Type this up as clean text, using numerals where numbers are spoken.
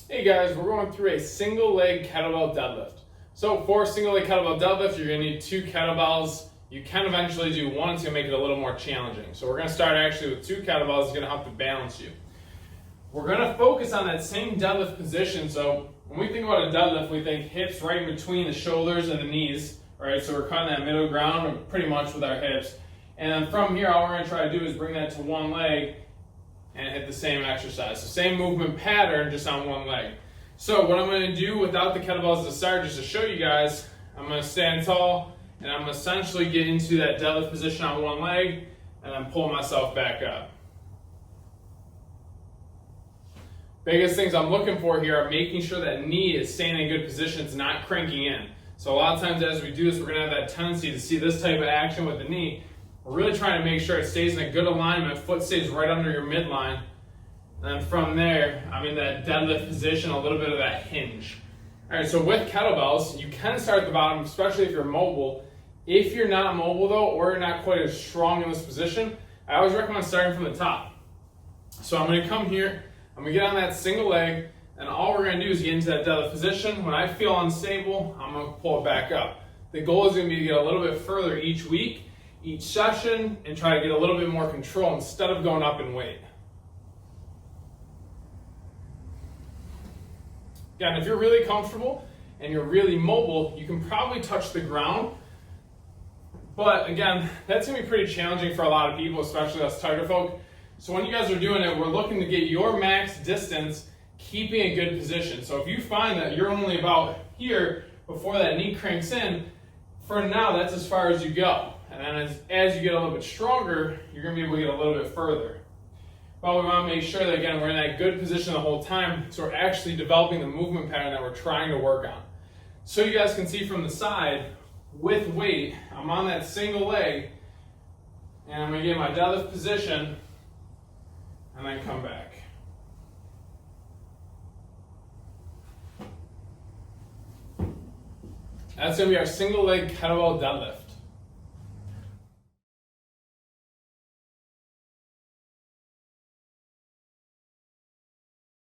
Hey guys, we're going through a single leg kettlebell deadlift. So for a single leg kettlebell deadlift, you're going to need 2 kettlebells. You can eventually do one, it's going to make it a little more challenging. So we're going to start actually with 2 kettlebells. It's going to help to balance you. We're going to focus on that same deadlift position. So when we think about a deadlift, we think hips right in between the shoulders and the knees. Right? So we're cutting that middle ground pretty much with our hips. And then from here, all we're going to try to do is bring that to one leg and hit the same exercise. So same movement pattern, just on one leg. So what I'm going to do without the kettlebells to start, just to show you guys, I'm going to stand tall and I'm going to essentially get into that deadlift position on one leg and then pull myself back up. Biggest things I'm looking for here are making sure that knee is staying in good position, it's not cranking in. So a lot of times as we do this, we're going to have that tendency to see this type of action with the knee. We're really trying to make sure it stays in a good alignment, foot stays right under your midline. And then from there, I'm in that deadlift position, a little bit of that hinge. All right, so with kettlebells, you can start at the bottom, especially if you're mobile. If you're not mobile though, or you're not quite as strong in this position, I always recommend starting from the top. So I'm gonna come here, I'm gonna get on that single leg, and all we're gonna do is get into that deadlift position. When I feel unstable, I'm gonna pull it back up. The goal is gonna be to get a little bit further each week, each session, and try to get a little bit more control instead of going up in weight. Again, if you're really comfortable and you're really mobile, you can probably touch the ground. But again, that's gonna be pretty challenging for a lot of people, especially us tighter folk. So when you guys are doing it, we're looking to get your max distance, keeping a good position. So if you find that you're only about here before that knee cranks in, for now, that's as far as you go. And then as you get a little bit stronger, you're gonna be able to get a little bit further. But we want to make sure that, again, we're in that good position the whole time, so we're actually developing the movement pattern that we're trying to work on. So you guys can see from the side, with weight, I'm on that single leg, and I'm going to get my deadlift position, and then come back. That's going to be our single leg kettlebell deadlift.